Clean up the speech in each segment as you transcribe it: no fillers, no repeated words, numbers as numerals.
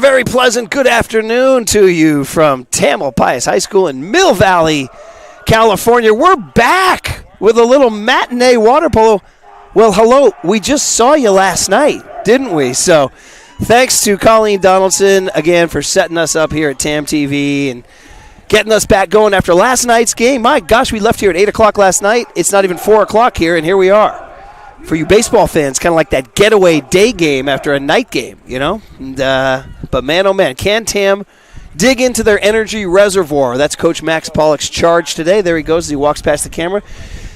very pleasant good afternoon to you from Tamalpais High School in Mill Valley, California. We're back with a little matinee water polo. Well, hello. We just saw you last night, didn't we? So thanks to Colleen Donaldson, again, for setting us up here at TamTV and getting us back going after last night's game. My gosh, we left here at 8 o'clock last night. It's not even 4 o'clock here, and here we are. For you baseball fans, kind of like that getaway day game after a night game, you know? And, but man, oh man, can Tam dig into their energy reservoir? That's Coach Max Pollock's charge today. There he goes as he walks past the camera.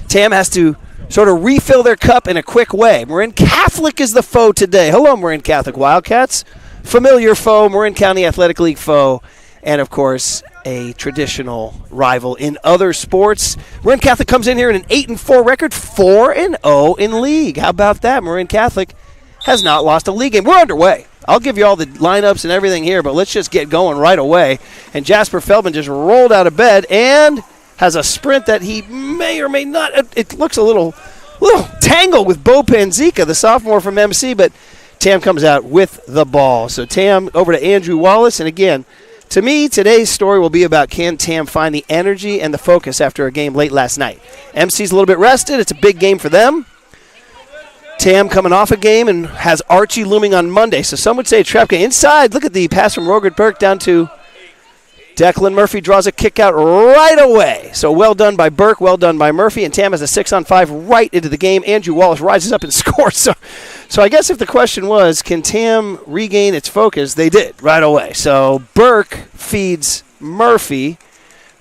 Tam has to sort of refill their cup in a quick way. Marin Catholic is the foe today. Hello, Marin Catholic Wildcats. Familiar foe, Marin County Athletic League foe, and of course, a traditional rival in other sports. Marin Catholic comes in here in an 8-4 record, 4-0 in league. How about that? Marin Catholic has not lost a league game. We're underway. I'll give you all the lineups and everything here, but let's just get going right away. And Jasper Feldman just rolled out of bed and has a sprint that he may or may not. It looks a little tangled with Bo Panzica, the sophomore from MC, but Tam comes out with the ball. So Tam over to Andrew Wallace, and again, to me, today's story will be about can Tam find the energy and the focus after a game late last night. MC's a little bit rested. It's a big game for them. Tam coming off a game and has Archie looming on Monday. So some would say a trap game. Inside, look at the pass from Rogert Burke down to Declan Murphy. Draws a kick out right away. So well done by Burke, well done by Murphy. And Tam has a 6-on-5 right into the game. Andrew Wallace rises up and scores. So I guess if the question was, can Tam regain its focus, they did right away. So Burke feeds Murphy.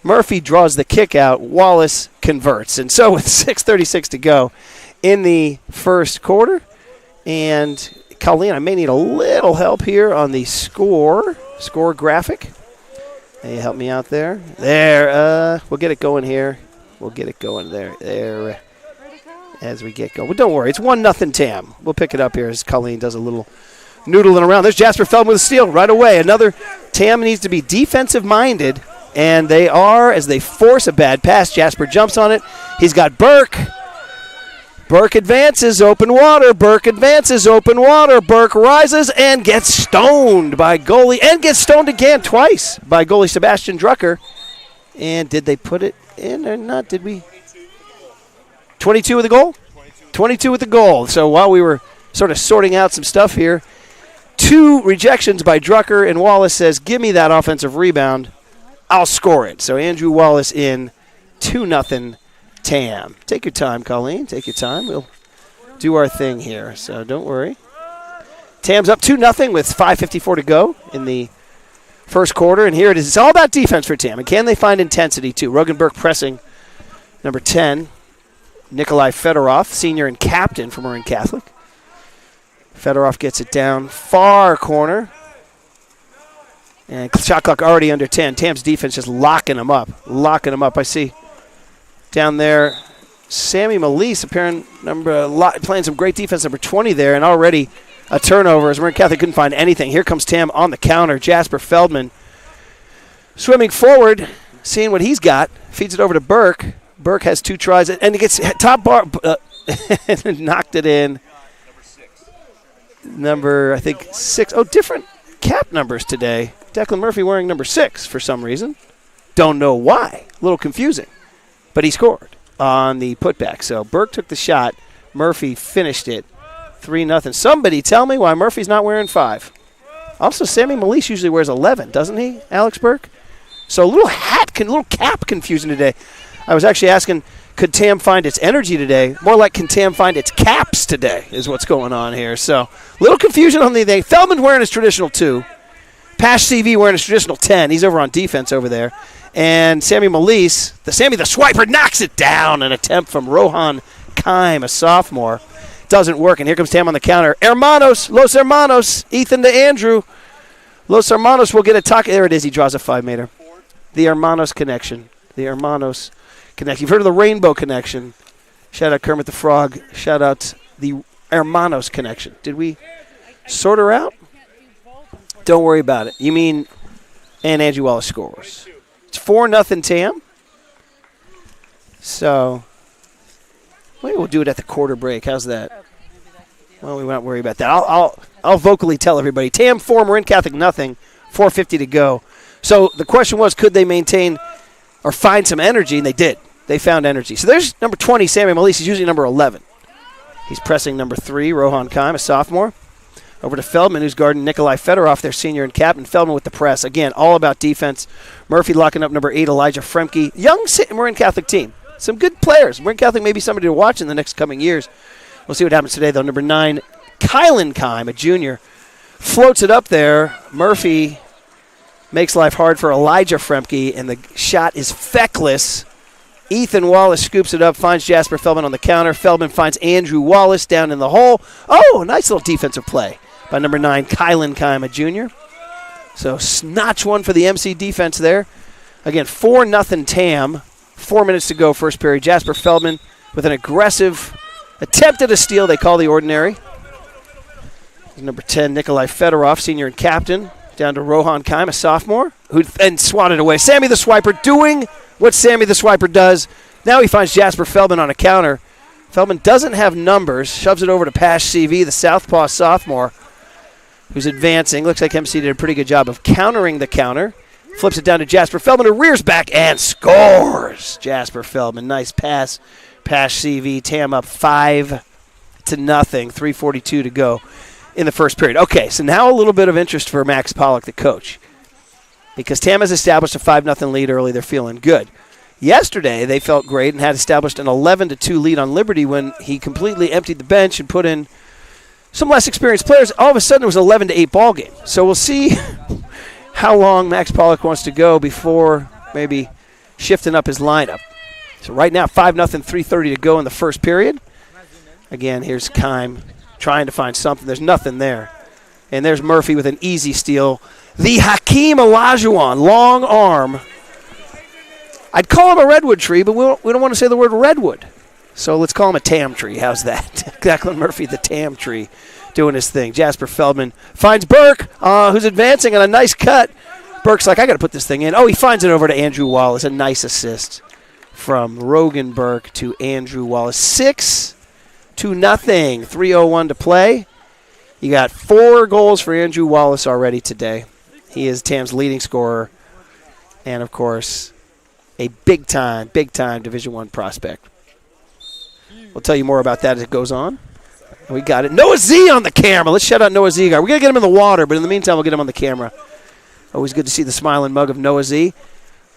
Murphy draws the kick out. Wallace converts. And so with 6:36 to go in the first quarter, and Colleen, I may need a little help here on the score graphic. Can you help me out there? There. We'll get it going here. We'll get it going there. As we get going. Well, don't worry. It's 1-0 Tam. We'll pick it up here as Colleen does a little noodling around. There's Jasper Feldman with a steal right away. Another Tam needs to be defensive-minded, and they are as they force a bad pass. Jasper jumps on it. He's got Burke. Burke advances, open water. Burke advances, open water. Burke rises and gets stoned by goalie, and gets stoned again twice by goalie Sebastian Drucker. And did they put it in or not? Did we? 22 with the goal? 22 with the goal. So while we were sort of sorting out some stuff here, 2 rejections by Drucker, and Wallace says, give me that offensive rebound. I'll score it. So Andrew Wallace in 2-0 Tam. Take your time, Colleen. Take your time. We'll do our thing here, so don't worry. Tam's up 2-0 with 5:54 to go in the first quarter, and here it is. It's all about defense for Tam, and can they find intensity, too? Rogenberg pressing number 10. Nikolai Fedorov, senior and captain for Marin Catholic. Fedorov gets it down far corner. And shot clock already under 10. Tam's defense just locking them up. I see down there Sammy Malise playing some great defense, number 20 there, and already a turnover as Marin Catholic couldn't find anything. Here comes Tam on the counter. Jasper Feldman swimming forward, seeing what he's got. Feeds it over to Burke. Burke has 2 tries, and he gets top bar, and knocked it in. Number, I think, 6. Oh, different cap numbers today. Declan Murphy wearing number 6 for some reason. Don't know why. A little confusing. But he scored on the putback. So Burke took the shot. Murphy finished it 3-0. Somebody tell me why Murphy's not wearing 5. Also, Sammy Malise usually wears 11, doesn't he, Alex Burke? So a little cap confusion today. I was actually asking, could Tam find its energy today? More like, can Tam find its caps today is what's going on here. So a little confusion on the thing. Feldman wearing his traditional 2. Pash CV wearing his traditional 10. He's over on defense over there. And Sammy Malise, the swiper, knocks it down. An attempt from Rohan Kime, a sophomore. Doesn't work, and here comes Tam on the counter. Los Hermanos, Ethan to Andrew. Los Hermanos will get a tuck. There it is. He draws a 5-meter. The Hermanos connection. You've heard of the Rainbow Connection. Shout out Kermit the Frog. Shout out the Hermanos Connection. Did we sort her out? Don't worry about it. You mean, and Andrew Wallace scores. It's 4-0 Tam. So, maybe we'll do it at the quarter break. How's that? Well, we won't worry about that. I'll I'll vocally tell everybody. Tam 4, Marin Catholic nothing, 4:50 to go. So the question was, could they maintain or find some energy? And they did. They found energy. So there's number 20, Sammy Malise. He's usually number 11. He's pressing number 3, Rohan Kime, a sophomore. Over to Feldman, who's guarding Nikolai Fedorov, their senior and captain. Feldman with the press. Again, all about defense. Murphy locking up number 8, Elijah Fremke. Young Marin Catholic team. Some good players. Marin Catholic may be somebody to watch in the next coming years. We'll see what happens today, though. Number 9, Kylan Kime, a junior, floats it up there. Murphy makes life hard for Elijah Fremke, and the shot is feckless. Ethan Wallace scoops it up, finds Jasper Feldman on the counter. Feldman finds Andrew Wallace down in the hole. Oh, nice little defensive play by number 9, Kylan Kime, a junior. So notch one for the MC defense there. Again, 4-0 Tam. 4 minutes to go, first period. Jasper Feldman with an aggressive attempt at a steal they call the ordinary. Number 10, Nikolai Fedorov, senior and captain. Down to Rohan Kime, a sophomore, who then swatted away. Sammy the Swiper doing what Sammy the Swiper does. Now he finds Jasper Feldman on a counter. Feldman doesn't have numbers. Shoves it over to Pash CV, the southpaw sophomore, who's advancing. Looks like MC did a pretty good job of countering the counter. Flips it down to Jasper Feldman, who rears back and scores. Jasper Feldman, nice pass. Pash CV, Tam up 5-0, 3:42 to go in the first period. Okay, so now a little bit of interest for Max Pollock, the coach, because Tam has established a 5-0 lead early. They're feeling good. Yesterday, they felt great and had established an 11-2 lead on Liberty when he completely emptied the bench and put in some less experienced players. All of a sudden, it was an 11-8 ball game. So we'll see how long Max Pollock wants to go before maybe shifting up his lineup. So right now, 5-0, 3:30 to go in the first period. Again, here's Kime trying to find something. There's nothing there. And there's Murphy with an easy steal. The Hakeem Olajuwon, long arm. I'd call him a redwood tree, but we don't want to say the word redwood. So let's call him a Tam tree. How's that? Declan Murphy, the Tam tree, doing his thing. Jasper Feldman finds Burke, who's advancing on a nice cut. Burke's like, I got to put this thing in. Oh, he finds it over to Andrew Wallace. A nice assist from Rogan Burke to Andrew Wallace. 6-0, 3:01 to play. You got 4 goals for Andrew Wallace already today. He is Tam's leading scorer, and of course, a big-time Division I prospect. We'll tell you more about that as it goes on. We got it. Noah Z on the camera. Let's shout out Noah Z. We're going to get him in the water, but in the meantime, we'll get him on the camera. Always good to see the smiling mug of Noah Z.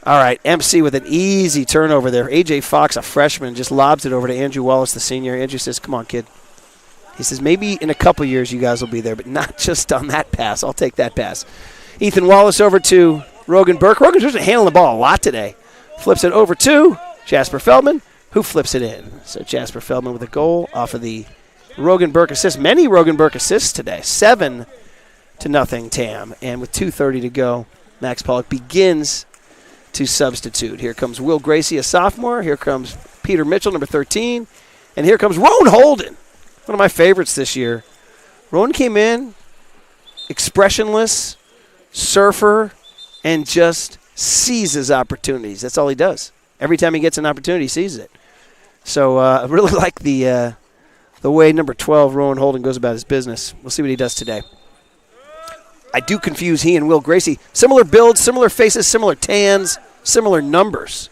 All right, MC with an easy turnover there. A.J. Fox, a freshman, just lobs it over to Andrew Wallace, the senior. Andrew says, come on, kid. He says, maybe in a couple years you guys will be there, but not just on that pass. I'll take that pass. Ethan Wallace over to Rogan Burke. Rogan's just handling the ball a lot today. Flips it over to Jasper Feldman, who flips it in. So Jasper Feldman with a goal off of the Rogan Burke assist. Many Rogan Burke assists today. 7-0 Tam. And with 2:30 to go, Max Pollock begins to substitute. Here comes Will Gracie, a sophomore. Here comes Peter Mitchell, number 13. And here comes Roan Holden, one of my favorites this year. Roan came in expressionless, surfer, and just seizes opportunities. That's all he does. Every time he gets an opportunity, he seizes it. So I really like the way number 12, Rowan Holden, goes about his business. We'll see what he does today. I do confuse he and Will Gracie. Similar builds, similar faces, similar tans, similar numbers.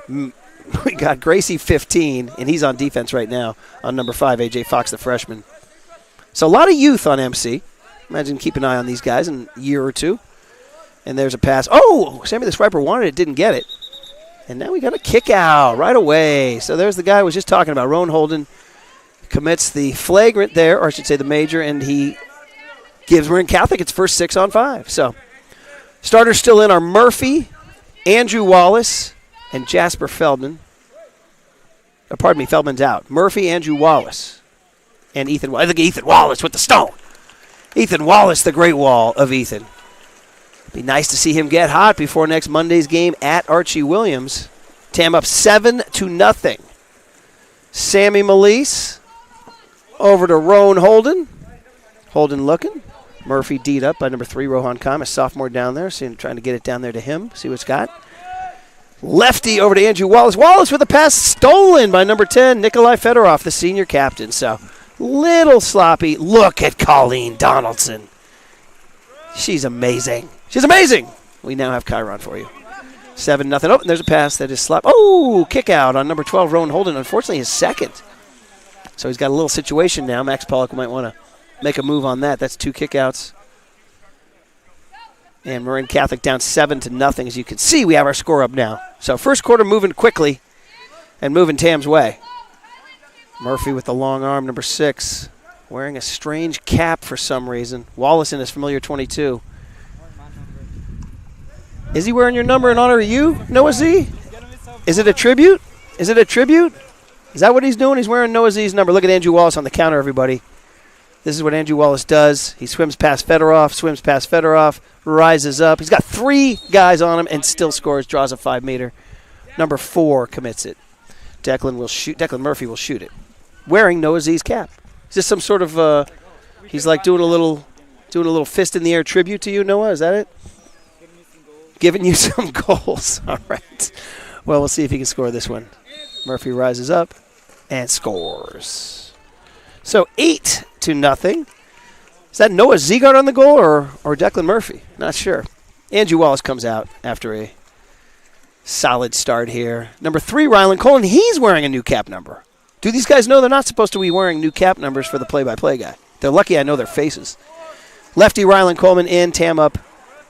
We got Gracie 15, and he's on defense right now on number 5, A.J. Fox, the freshman. So a lot of youth on MC. Imagine keep an eye on these guys in a year or two. And there's a pass. Oh, Sammy the Swiper wanted it, didn't get it. And now we got a kick out right away. So there's the guy I was just talking about. Rowan Holden commits the flagrant there, or I should say the major, and he gives Marin Catholic its first 6-on-5. So starters still in are Murphy, Andrew Wallace, and Jasper Feldman. Oh, pardon me, Feldman's out. Murphy, Andrew Wallace, and Ethan. I think Ethan Wallace with the stone. Ethan Wallace, the great wall of Ethan. Be nice to see him get hot before next Monday's game at Archie Williams. Tam up 7-0. Sammy Malise over to Roan Holden. Holden looking. Murphy D'd up by number 3, Rohan Kime, a sophomore down there. Trying to get it down there to him. See what's got. Lefty over to Andrew Wallace. Wallace with a pass stolen by number 10, Nikolai Fedorov, the senior captain. So a Little sloppy. Look at Colleen Donaldson. She's amazing. She's amazing. We now have Chiron for you. 7-0. Oh, and there's a pass that is slap. Oh, kick out on number 12, Rowan Holden. Unfortunately, his second. So he's got a little situation now. Max Pollock might want to make a move on that. That's 2 kickouts. And Marin Catholic down 7-0. As you can see, we have our score up now. So first quarter moving quickly and moving Tam's way. Murphy with the long arm, number 6, wearing a strange cap for some reason. Wallace in his familiar 22. Is he wearing your number in honor of you, Noah Z? Is it a tribute? Is it a tribute? Is that what he's doing? He's wearing Noah Z's number. Look at Andrew Wallace on the counter, everybody. This is what Andrew Wallace does. He swims past Fedorov, rises up. He's got 3 guys on him and still scores, draws a 5-meter. Number 4 commits it. Declan Murphy will shoot it, wearing Noah Z's cap. Is this some sort of, he's like doing a little fist in the air tribute to you, Noah? Is that it? Giving you some goals. All right. Well, we'll see if he can score this one. Murphy rises up and scores. So 8-0. Is that Noah Ziegart on the goal or Declan Murphy? Not sure. Andrew Wallace comes out after a solid start here. Number 3, Rylan Colin. He's wearing a new cap number. Do these guys know they're not supposed to be wearing new cap numbers for the play-by-play guy? They're lucky I know their faces. Lefty Rylan Coleman in. Tam up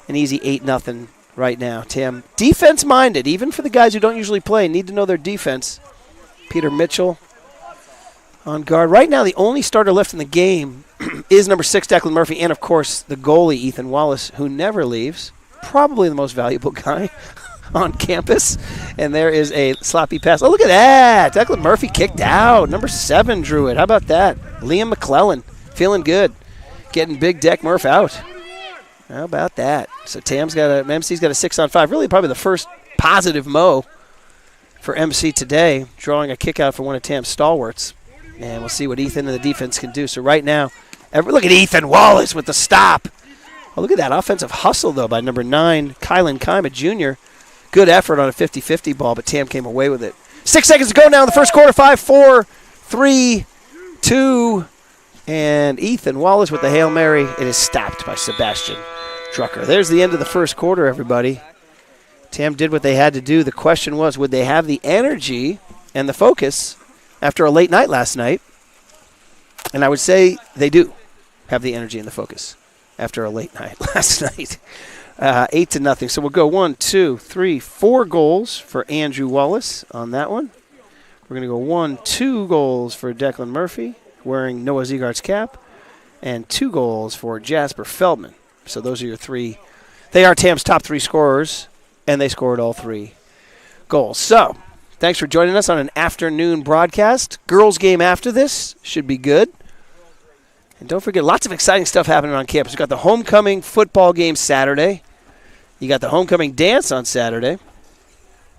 an easy 8-0 right now. Tam defense-minded, even for the guys who don't usually play, need to know their defense. Peter Mitchell on guard. Right now, the only starter left in the game is number 6, Declan Murphy, and, of course, the goalie, Ethan Wallace, who never leaves. Probably the most valuable guy on campus. And there is a sloppy pass. Oh, look at that. Declan Murphy kicked out. Number 7 drew it. How about that? Liam McClellan feeling good. Getting Big Deck Murph out. How about that? So MC's got a 6-on-5. Really probably the first positive mo for MC today, drawing a kick out for one of Tam's stalwarts. And we'll see what Ethan and the defense can do. So right now, look at Ethan Wallace with the stop. Oh, look at that offensive hustle, though, by number 9, Kylan Kima Jr. Good effort on a 50-50 ball, but Tam came away with it. 6 seconds to go now in the first quarter. 5, 4, 3, 2, and Ethan Wallace with the Hail Mary. It is stopped by Sebastian Drucker. There's the end of the first quarter, everybody. Tam did what they had to do. The question was, would they have the energy and the focus after a late night last night? And I would say they do have the energy and the focus after a late night last night. 8-0. So we'll go 1, 2, 3, 4 goals for Andrew Wallace on that one. We're going to go 1, 2 goals for Declan Murphy, wearing Noah Ziegart's cap, and 2 goals for Jasper Feldman. So those are your 3. They are Tam's top 3 scorers, and they scored all 3 goals. So thanks for joining us on an afternoon broadcast. Girls game after this should be good. And don't forget, lots of exciting stuff happening on campus. We've got the homecoming football game Saturday. You got the homecoming dance on Saturday.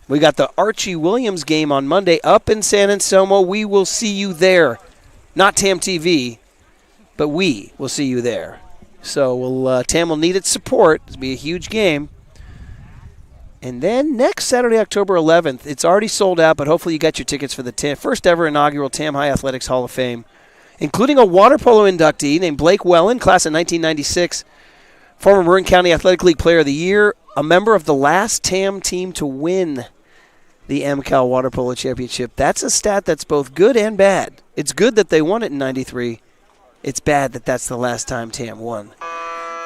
We got the Archie Williams game on Monday up in San Anselmo. We will see you there. Not TamTV, but we will see you there. So Tam will need its support. It'll be a huge game. And then next Saturday, October 11th, it's already sold out, but hopefully you got your tickets for the first ever inaugural Tam High Athletics Hall of Fame, including a water polo inductee named Blake Wellen, class of 1996, former Marin County Athletic League Player of the Year, a member of the last Tam team to win the MCAL Water Polo Championship. That's a stat that's both good and bad. It's good that they won it in 93. It's bad that that's the last time Tam won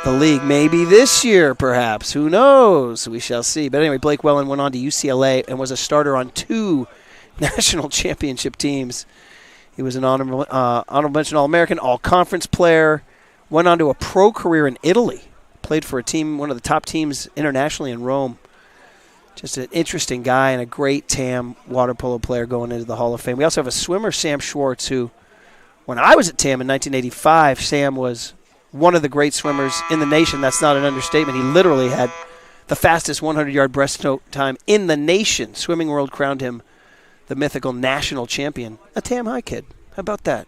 the league. Maybe this year, perhaps. Who knows? We shall see. But anyway, Blake Wellen went on to UCLA and was a starter on 2 national championship teams. He was an honorable mention All-American, All-Conference player. Went on to a pro career in Italy. Played for a team, one of the top teams internationally in Rome. Just an interesting guy and a great Tam water polo player going into the Hall of Fame. We also have a swimmer, Sam Schwartz, who, when I was at Tam in 1985, Sam was one of the great swimmers in the nation. That's not an understatement. He literally had the fastest 100-yard breaststroke time in the nation. Swimming World crowned him the mythical national champion, a Tam High kid. How about that?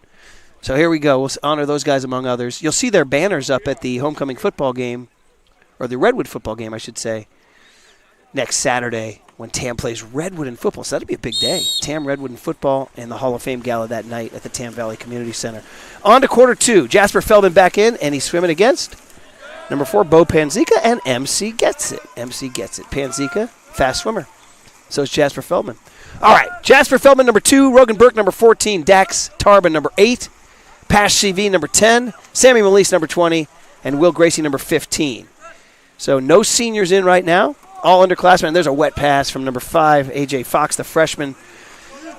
So here we go. We'll honor those guys among others. You'll see their banners up at the homecoming football game, or the Redwood football game, I should say, next Saturday when Tam plays Redwood in football. So that'll be a big day. Tam, Redwood in football, and the Hall of Fame Gala that night at the Tam Valley Community Center. On to quarter 2. Jasper Feldman back in, and he's swimming against number 4, Bo Panzica, and MC gets it. MC gets it. Panzica, fast swimmer. So is Jasper Feldman. All right, Jasper Feldman, number 2. Rogan Burke, number 14. Dax Tarbin, number 8. Pash CV, number 10. Sammy Melise, number 20. And Will Gracie, number 15. So no seniors in right now. All underclassmen. There's a wet pass from number 5, A.J. Fox, the freshman.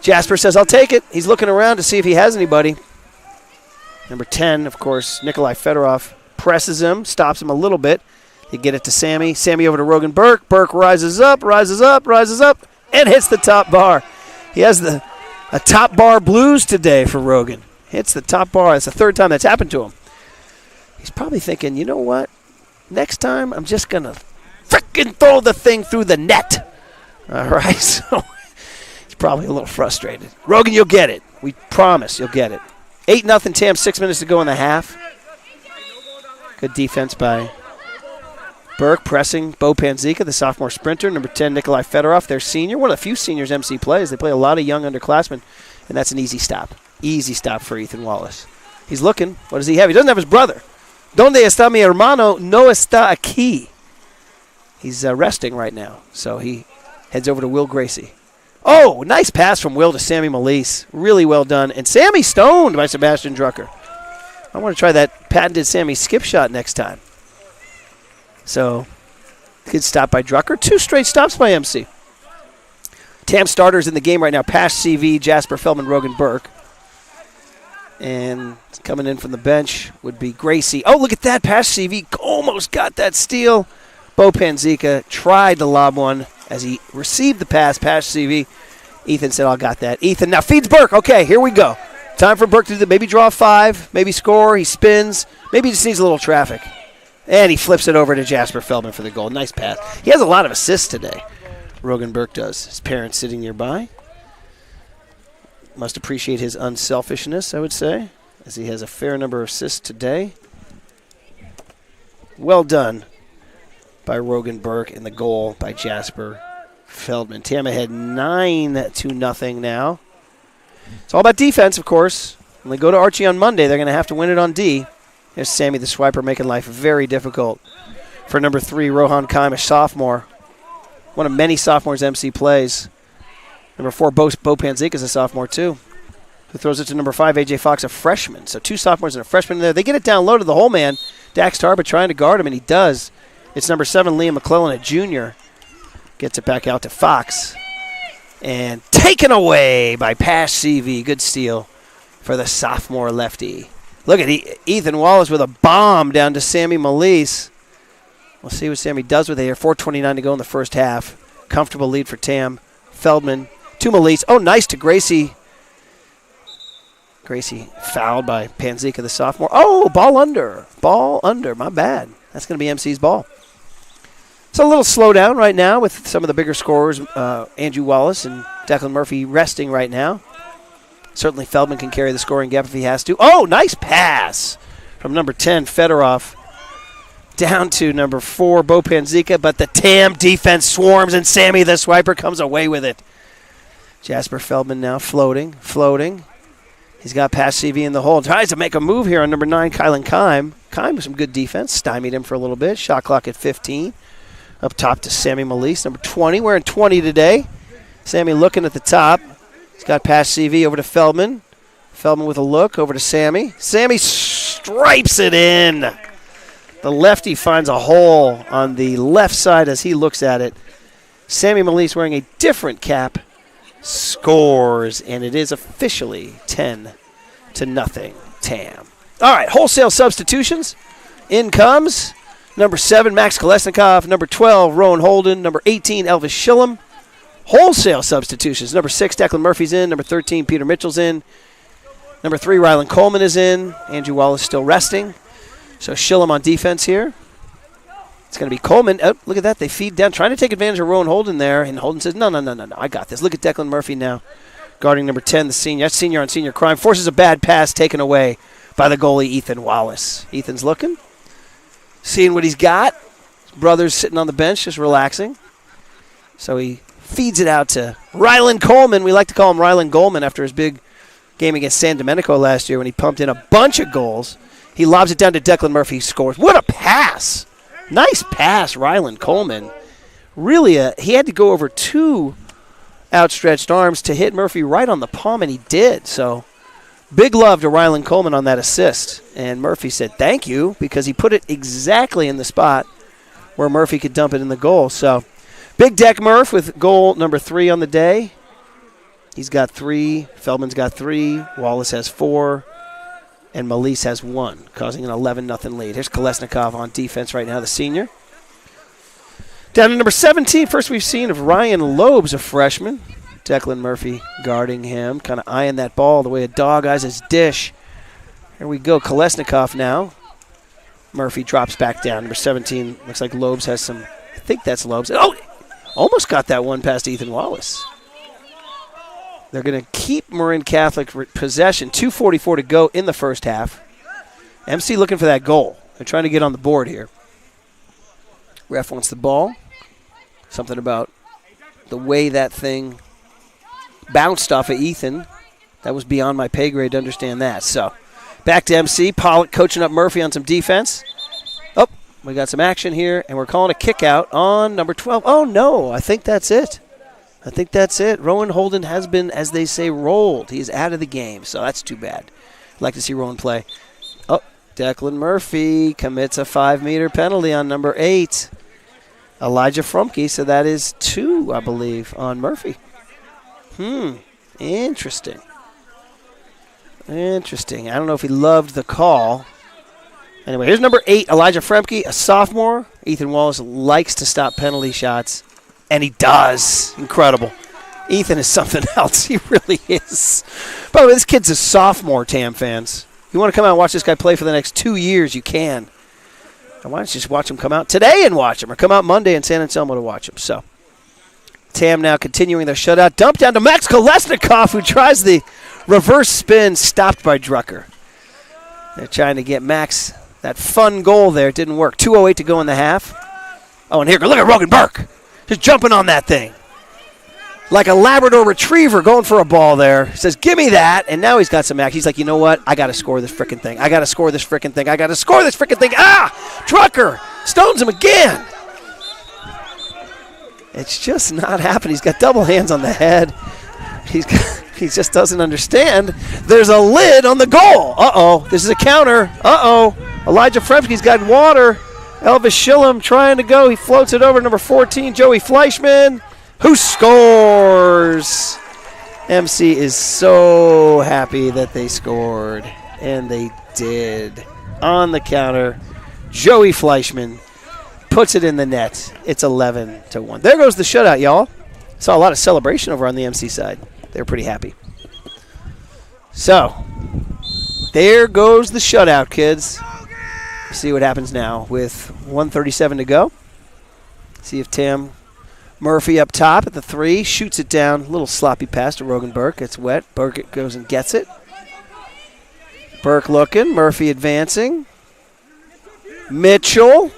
Jasper says, I'll take it. He's looking around to see if he has anybody. Number 10, of course, Nikolai Fedorov presses him, stops him a little bit. They get it to Sammy. Sammy over to Rogan Burke. Burke rises up, and hits the top bar. He has a top bar blues today for Rogan. Hits the top bar. That's the third time that's happened to him. He's probably thinking, you know what? Next time, I'm just going to frickin' throw the thing through the net. All right, so he's probably a little frustrated. Rogan, you'll get it. We promise you'll get it. 8-0 Tam, 6 minutes to go in the half. Good defense by Burke, pressing Bo Panzica, the sophomore sprinter. Number 10, Nikolai Fedorov, their senior. One of the few seniors MC plays. They play a lot of young underclassmen, and that's an easy stop. Easy stop for Ethan Wallace. He's looking. What does he have? He doesn't have his brother. Donde está mi hermano? No está aquí. He's resting right now, so he heads over to Will Gracie. Oh, nice pass from Will to Sammy Melise. Really well done. And Sammy stoned by Sebastian Drucker. I want to try that patented Sammy skip shot next time. So, good stop by Drucker. 2 straight stops by MC. Tam starters in the game right now. Pash CV, Jasper Feldman, Rogan Burke. And coming in from the bench would be Gracie. Oh, look at that. Pash CV almost got that steal. Bo Panzica tried to lob one as he received the pass. Pash CV. Ethan said, I got that. Ethan now feeds Burke. Okay, here we go. Time for Burke to do maybe draw 5, maybe score. He spins. Maybe he just needs a little traffic. And he flips it over to Jasper Feldman for the goal. Nice pass. He has a lot of assists today. Rogan Burke does. His parents sitting nearby. Must appreciate his unselfishness, I would say, as he has a fair number of assists today. Well done by Rogan Burke, and the goal by Jasper Feldman. Tam ahead 9-0 now. It's all about defense, of course. When they go to Archie on Monday, they're going to have to win it on D. There's Sammy the Swiper making life very difficult for number 3, Rohan Kime, a sophomore. One of many sophomores MC plays. Number 4, Bo Panzica is a sophomore too, who throws it to number 5, A.J. Fox, a freshman. So 2 sophomores and a freshman in there. They get it down low to the whole man. Dax Tarba trying to guard him, and he does. It's number 7, Liam McClellan, a junior. Gets it back out to Fox. And taken away by Pash CV. Good steal for the sophomore lefty. Look at Ethan Wallace with a bomb down to Sammy Melise. We'll see what Sammy does with it here. 4:29 to go in the first half. Comfortable lead for Tam. Feldman to Melise. Oh, nice to Gracie. Gracie fouled by Panzica, the sophomore. Oh, ball under. Ball under. My bad. That's going to be MC's ball. It's a little slowdown right now with some of the bigger scorers, Andrew Wallace and Declan Murphy resting right now. Certainly Feldman can carry the scoring gap if he has to. Oh, nice pass from number 10, Fedorov, down to number 4, Bo Panzica, but the Tam defense swarms, and Sammy the Swiper comes away with it. Jasper Feldman now floating. He's got Pash CV in the hole. Tries to make a move here on number 9, Kylan Kime. Kime with some good defense. Stymied him for a little bit. Shot clock at 15. Up top to Sammy Melise, number 20. Wearing 20 today. Sammy looking at the top. He's got Pash CV over to Feldman. Feldman with a look over to Sammy. Sammy stripes it in. The lefty finds a hole on the left side as he looks at it. Sammy Melise wearing a different cap scores, and it is officially 10-0 Tam. All right, wholesale substitutions. In comes number 7, Max Kolesnikov. Number 12, Rowan Holden. Number 18, Elvis Shillem. Wholesale substitutions. Number 6, Declan Murphy's in. Number 13, Peter Mitchell's in. Number 3, Rylan Coleman is in. Andrew Wallace still resting. So Shillem on defense here. It's going to be Coleman. Oh, look at that. They feed down, trying to take advantage of Rowan Holden there. And Holden says, no, I got this. Look at Declan Murphy now, guarding number 10, the senior. That's senior on senior crime. Forces a bad pass taken away by the goalie, Ethan Wallace. Ethan's looking, seeing what he's got. His brother's sitting on the bench just relaxing. So he feeds it out to Rylan Coleman. We like to call him Rylan Goldman after his big game against San Domenico last year when he pumped in a bunch of goals. He lobs it down to Declan Murphy. He scores. What a pass. Nice pass, Rylan Coleman. Really, he had to go over 2 outstretched arms to hit Murphy right on the palm, and he did. So big love to Rylan Coleman on that assist. And Murphy said thank you because he put it exactly in the spot where Murphy could dump it in the goal. So big Deck Murph with goal number 3 on the day. He's got 3. Feldman's got 3. Wallace has 4. And Malise has 1, causing an 11-0 lead. Here's Kolesnikov on defense right now, the senior. Down to number 17, first we've seen of Ryan Loeb's, a freshman. Declan Murphy guarding him, kind of eyeing that ball the way a dog eyes his dish. Here we go, Kolesnikov now. Murphy drops back down. Number 17, looks like Loeb's has some, I think that's Loeb's. Oh, almost got that one past Ethan Wallace. They're going to keep Marin Catholic possession. 2:44 to go in the first half. MC looking for that goal. They're trying to get on the board here. Ref wants the ball. Something about the way that thing bounced off of Ethan. That was beyond my pay grade to understand that. So back to MC. Pollock coaching up Murphy on some defense. Oh, we got some action here, and we're calling a kick out on number 12. Oh, no, I think that's it. Rowan Holden has been, as they say, rolled. He's out of the game, so that's too bad. I'd like to see Rowan play. Oh, Declan Murphy commits a 5-meter penalty on number 8. Elijah Frumke, so that is 2, I believe, on Murphy. Interesting. I don't know if he loved the call. Anyway, here's number 8, Elijah Frumke, a sophomore. Ethan Wallace likes to stop penalty shots. And he does. Incredible. Ethan is something else. He really is. By the way, this kid's a sophomore, Tam fans. You want to come out and watch this guy play for the next 2 years, you can. And why don't you just watch him come out today and watch him, or come out Monday in San Anselmo to watch him. So Tam now continuing their shutout. Dump down to Max Kolesnikov, who tries the reverse spin, stopped by Drucker. They're trying to get Max that fun goal there. It didn't work. 2:08 to go in the half. Oh, and here, look at Rogan Burke. Just jumping on that thing. Like a Labrador retriever going for a ball there. He says, give me that. And now he's got some action. He's like, you know what? I got to score this frickin' thing. Ah! Drucker stones him again. It's just not happening. He's got double hands on the head. He just doesn't understand. There's a lid on the goal. Uh-oh. This is a counter. Uh-oh. Elijah Fremsky's got water. Elvis Schillem trying to go. He floats it over to number 14, Joey Fleischman, who scores. MC is so happy that they scored, and they did. On the counter, Joey Fleischman puts it in the net. It's 11-1. There goes the shutout, y'all. Saw a lot of celebration over on the MC side. They were pretty happy. So, there goes the shutout, kids. See what happens now with 1:37 to go. See if Tam Murphy up top at the 3 shoots it down. A little sloppy pass to Rogan Burke. It's wet. Burke goes and gets it. Burke looking. Murphy advancing. Mitchell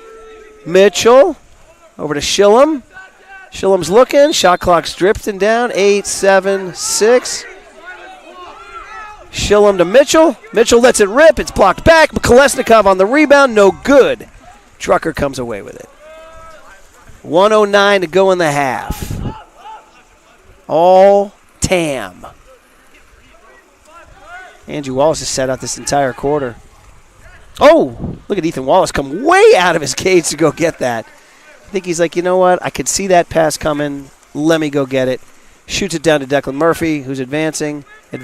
over to Schillem. Schillem's looking. Shot clock's drifting down. 8, 7, 6. Schillem to Mitchell. Mitchell lets it rip. It's blocked back. Kolesnikov on the rebound. No good. Drucker comes away with it. 1:09 to go in the half. All Tam. Andrew Wallace has sat out this entire quarter. Oh, look at Ethan Wallace come way out of his cage to go get that. I think he's like, you know what? I could see that pass coming. Let me go get it. Shoots it down to Declan Murphy, who's advancing. Big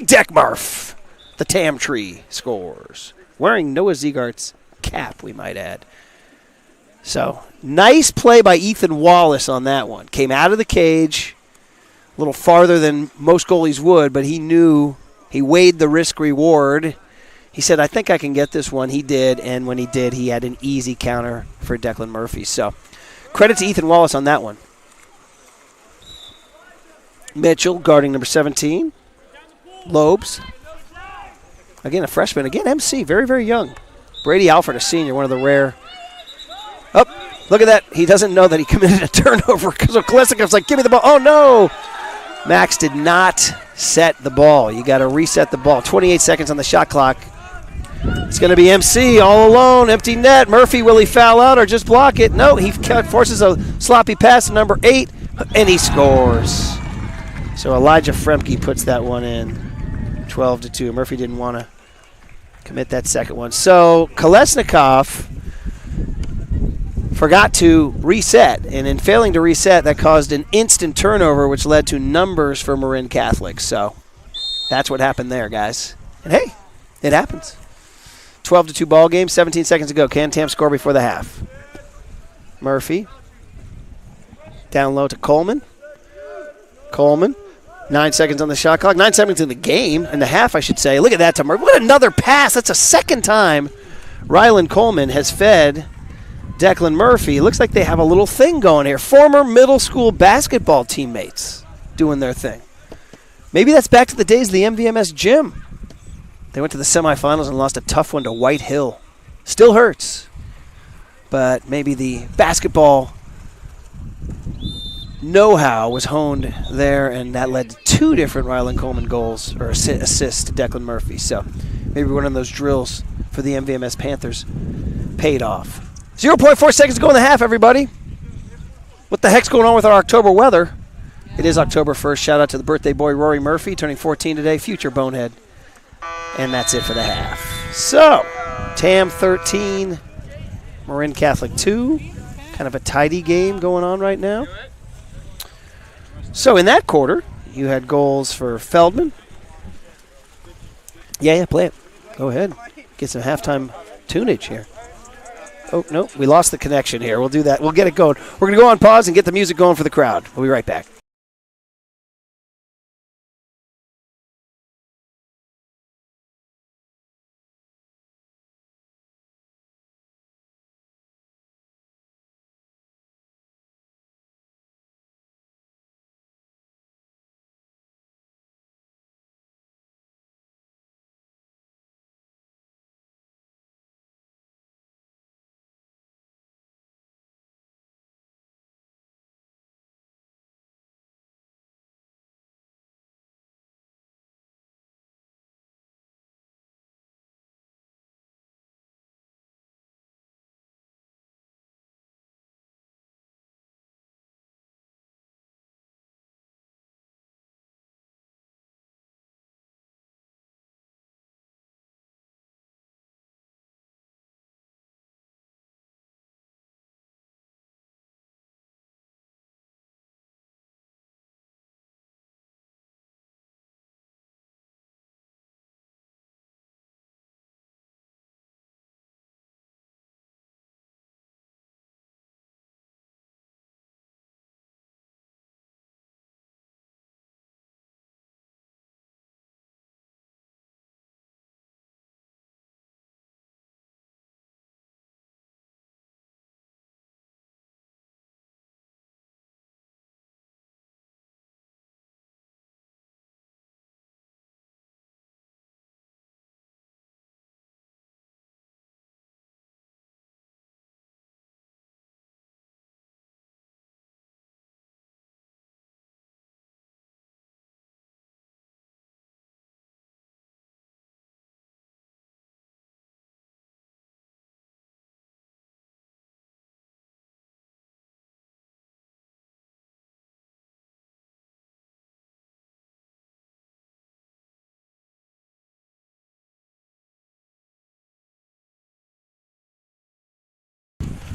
Deck Murph. The Tam Tree scores. Wearing Noah Ziegart's cap, we might add. So, nice play by Ethan Wallace on that one. Came out of the cage a little farther than most goalies would, but he knew, he weighed the risk-reward. He said, I think I can get this one. He did, and when he did, he had an easy counter for Declan Murphy. So, credit to Ethan Wallace on that one. Mitchell guarding number 17. Lobes. Again, a freshman. Again, MC, very, very young. Brady Alford, a senior, one of the rare. Up. Look at that. He doesn't know that he committed a turnover because Kolesnikov's like, give me the ball. Oh, no. Max did not set the ball. You got to reset the ball. 28 seconds on the shot clock. It's going to be MC all alone, empty net. Murphy, will he foul out or just block it? No, he forces a sloppy pass to number 8, and he scores. So Elijah Fremke puts that one in, 12-2. Murphy didn't want to commit that second one. So Kolesnikov forgot to reset, and in failing to reset, that caused an instant turnover, which led to numbers for Marin Catholic. So that's what happened there, guys. And hey, it happens. 12-2 ball game, 17 seconds to go. Can Tam score before the half? Murphy. Down low to Coleman. Coleman. 9 seconds on the shot clock. 9 seconds in the game, in the half, I should say. Look at that to Murphy. What another pass. That's a second time Rylan Coleman has fed Declan Murphy. It looks like they have a little thing going here. Former middle school basketball teammates doing their thing. Maybe that's back to the days of the MVMS gym. They went to the semifinals and lost a tough one to White Hill. Still hurts. But maybe the basketball know-how was honed there, and that led to 2 different Rylan Coleman goals or assists to Declan Murphy. So maybe one of those drills for the MVMS Panthers paid off. 0.4 seconds to go in the half, everybody. What the heck's going on with our October weather? It is October 1st. Shout out to the birthday boy, Rory Murphy, turning 14 today, future Bonehead. And that's it for the half. So, Tam 13, Marin Catholic 2. Kind of a tidy game going on right now. So, in that quarter, you had goals for Feldman. Yeah, play it. Go ahead. Get some halftime tunage here. Oh, no, we lost the connection here. We'll do that. We'll get it going. We're going to go on pause and get the music going for the crowd. We'll be right back.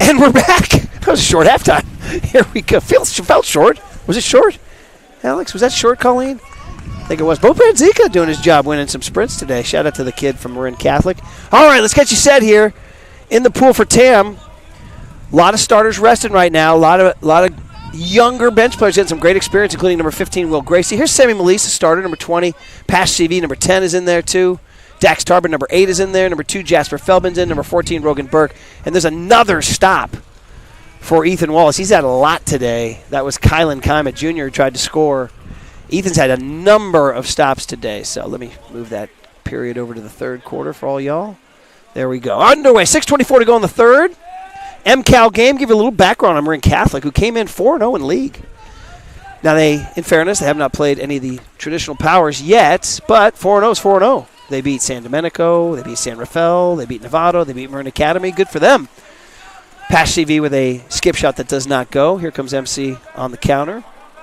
And we're back. That was a short halftime. Here we go. Felt short. Was it short? Alex, was that short, Colleen? I think it was. Bo Brandzika doing his job, winning some sprints today. Shout out to the kid from Marin Catholic. All right, let's get you set here in the pool for Tam. A lot of starters resting right now. A lot of younger bench players getting some great experience, including number 15, Will Gracie. Here's Sammy Melisa, starter. Number 20, Pash CV. Number 10 is in there, too. Dax Tarbin, number 8, is in there. Number 2, Jasper Feldman's in. Number 14, Rogan Burke. And there's another stop for Ethan Wallace. He's had a lot today. That was Kylan Kima Jr. who tried to score. Ethan's had a number of stops today. So let me move that period over to the third quarter for all y'all. There we go. Underway. 6:24 to go in the third. MCal game, give you a little background on Marin Catholic, who came in 4-0 in league. Now, they, in fairness, they have not played any of the traditional powers yet, but 4-0 is 4-0. They beat San Domenico, they beat San Rafael, they beat Novato, they beat Marin Academy. Good for them. Pass CV with a skip shot that does not go. Here comes MC on the counter.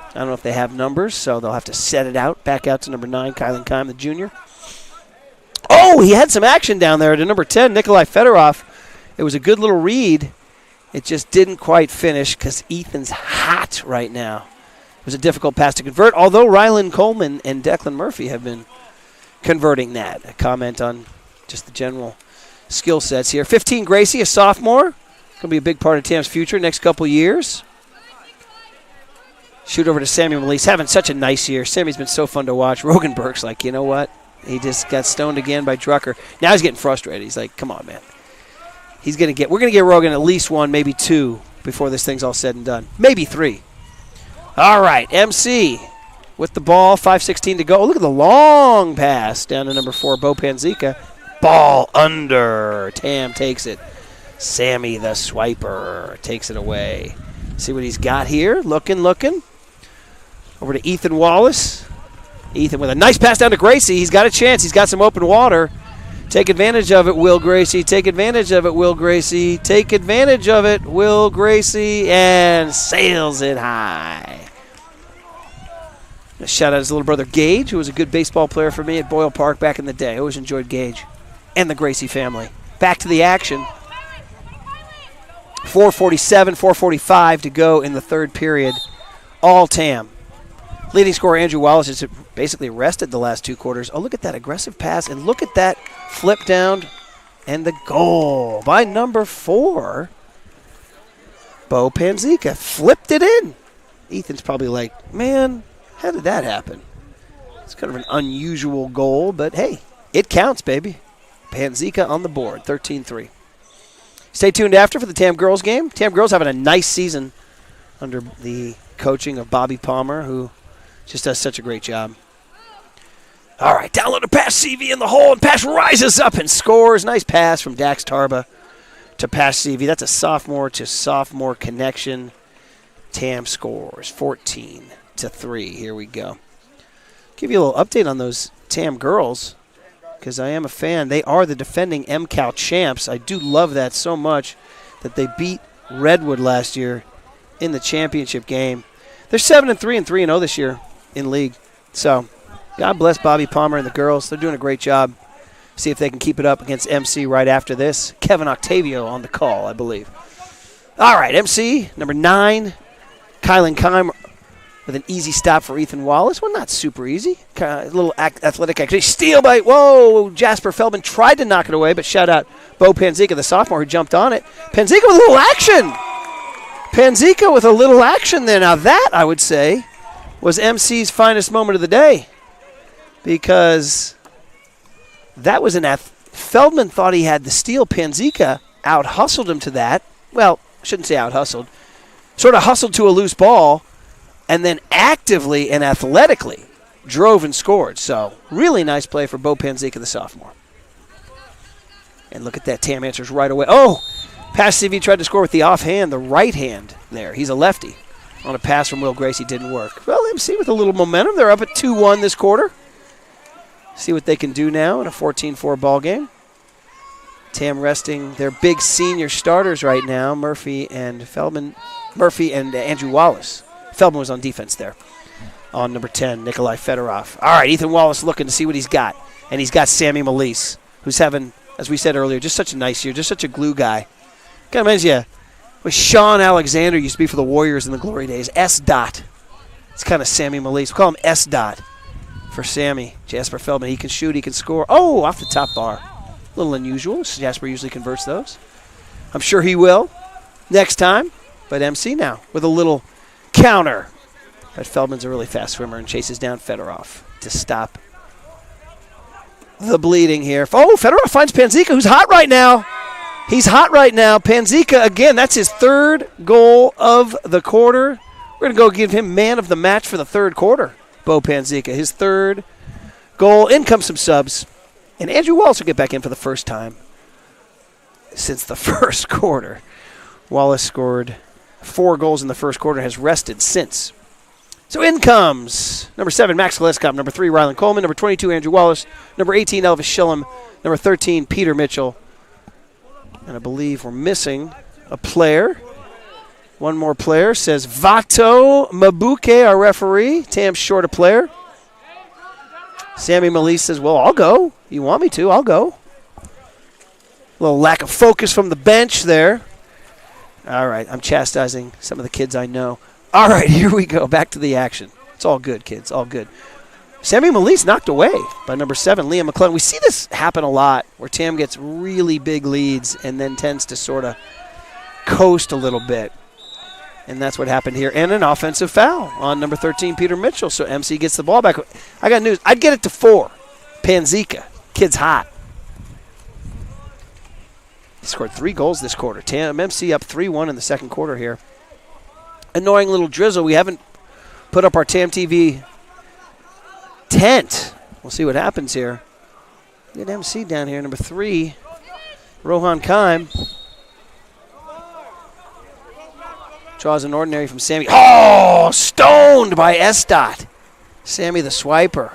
I don't know if they have numbers, so they'll have to set it out. Back out to number 9, Kylan Kime, the junior. Oh, he had some action down there to number 10, Nikolai Fedorov. It was a good little read. It just didn't quite finish because Ethan's hot right now. It was a difficult pass to convert, although Rylan Coleman and Declan Murphy have been converting that. A comment on just the general skill sets here. 15, Gracie, a sophomore. Going to be a big part of TAM's future next couple years. Shoot over to Sammy Melise. Having such a nice year. Sammy's been so fun to watch. Rogan Burke's like, you know what? He just got stoned again by Drucker. Now he's getting frustrated. He's like, come on, man. We're going to get Rogan at least 1, maybe 2 before this thing's all said and done. Maybe 3. All right, MC with the ball, 5:16 to go. Oh, look at the long pass down to number 4, Bo Panzica. Ball under. Tam takes it. Sammy the swiper takes it away. See what he's got here. Looking. Over to Ethan Wallace. Ethan with a nice pass down to Gracie. He's got a chance. He's got some open water. Take advantage of it, Will Gracie. Take advantage of it, Will Gracie. Take advantage of it, Will Gracie. And sails it high. A shout out to his little brother Gage, who was a good baseball player for me at Boyle Park back in the day. I always enjoyed Gage and the Gracie family. Back to the action. 4:47, 4:45 to go in the third period. All TAM. Leading scorer Andrew Wallace has basically rested the last 2 quarters. Oh, look at that aggressive pass, and look at that flip down and the goal by number 4, Bo Panzica. Flipped it in. Ethan's probably like, man, how did that happen? It's kind of an unusual goal, but hey, it counts, baby. Panzica on the board, 13-3. Stay tuned after for the TAM girls game. TAM girls having a nice season under the coaching of Bobby Palmer, who just does such a great job. All right, download a pass CV in the hole, and pass rises up and scores. Nice pass from Dax Tarba to pass CV. That's a sophomore to sophomore connection. TAM scores 14-3. Here we go. Give you a little update on those TAM girls because I am a fan. They are the defending MCal champs. I do love that so much that they beat Redwood last year in the championship game. They're 7-3 and 3-0 this year in league. So God bless Bobby Palmer and the girls. They're doing a great job. See if they can keep it up against MC right after this. Kevin Octavio on the call, I believe. All right, MC, number 9, Kylan Kime with an easy stop for Ethan Wallace. Well, not super easy. A little athletic activity. Steal by, whoa, Jasper Feldman tried to knock it away, but shout out Bo Panzica, the sophomore, who jumped on it. Panzica with a little action. Panzica with a little action there. Now that, I would say, was MC's finest moment of the day because that was Feldman thought he had the steal. Panzica out-hustled him to that. Well, I shouldn't say out-hustled. Sort of hustled to a loose ball and then actively and athletically drove and scored. So really nice play for Bo Panzica, the sophomore. And look at that. TAM answers right away. Oh! Pass CV tried to score with the offhand, the right hand there. He's a lefty. On a pass from Will Gracie didn't work. Well, MC with a little momentum. They're up at 2-1 this quarter. See what they can do now in a 14-4 ball game. TAM resting their big senior starters right now, Murphy and Andrew Wallace. Feldman was on defense there. On number 10, Nikolai Fedorov. All right, Ethan Wallace looking to see what he's got. And he's got Sammy Melise, who's having, as we said earlier, just such a nice year, just such a glue guy. Kind of reminds you what Sean Alexander used to be for the Warriors in the glory days. S. Dot. It's kind of Sammy Melise. We call him S. Dot for Sammy. Jasper Feldman. He can shoot. He can score. Oh, off the top bar. A little unusual. Jasper usually converts those. I'm sure he will next time. But MC now with a little counter. But Feldman's a really fast swimmer and chases down Fedorov to stop the bleeding here. Oh, Fedorov finds Panzica, who's hot right now. He's hot right now. Panzica, again, that's his 3rd goal of the quarter. We're going to go give him man of the match for the 3rd quarter, Bo Panzica. His 3rd goal. In comes some subs. And Andrew Wallace will get back in for the first time since the 1st quarter. Wallace scored 4 goals in the first quarter and has rested since. So in comes number 7, Max Gillespie, number 3, Rylan Coleman, number 22, Andrew Wallace, number 18, Elvis Schillem, number 13, Peter Mitchell. And I believe we're missing a player. One more player, says Vato Mabuke, our referee. Tam's short a player. Sammy Malise says, well, I'll go. You want me to, I'll go. A little lack of focus from the bench there. All right, I'm chastising some of the kids I know. All right, here we go. Back to the action. It's all good, kids. All good. Sammy Malise knocked away by number 7, Liam McClellan. We see this happen a lot where Tam gets really big leads and then tends to sort of coast a little bit. And that's what happened here. And an offensive foul on number 13, Peter Mitchell. So MC gets the ball back. I got news. I'd get it to 4. Panzika. Kid's hot. He scored 3 goals this quarter. Tam MC up 3-1 in the second quarter here. Annoying little drizzle. We haven't put up our TamTV tent. We'll see what happens here. Get MC down here, number 3, Rohan Kime. Draws an ordinary from Sammy. Oh, stoned by Estot. Sammy the swiper.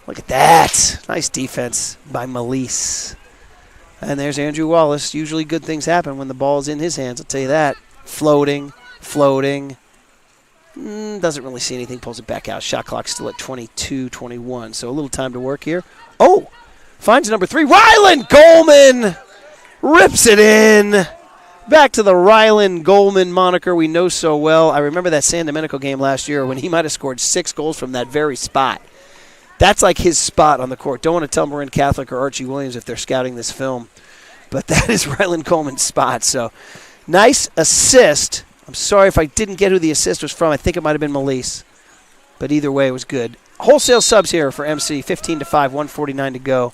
Look at that. Nice defense by Malise. And there's Andrew Wallace. Usually good things happen when the ball's in his hands, I'll tell you that. Floating. Doesn't really see anything, pulls it back out. Shot clock still at 22-21, so a little time to work here. Oh, finds number 3, Rylan Goldman. Rips it in. Back to the Rylan Goldman moniker we know so well. I remember that San Domenico game last year when he might have scored 6 goals from that very spot. That's like his spot on the court. Don't want to tell Marin Catholic or Archie Williams if they're scouting this film, but that is Rylan Coleman's spot. So nice assist. I'm sorry if I didn't get who the assist was from. I think it might have been Malise. But either way, it was good. Wholesale subs here for MC. 15-5, 1:49 to go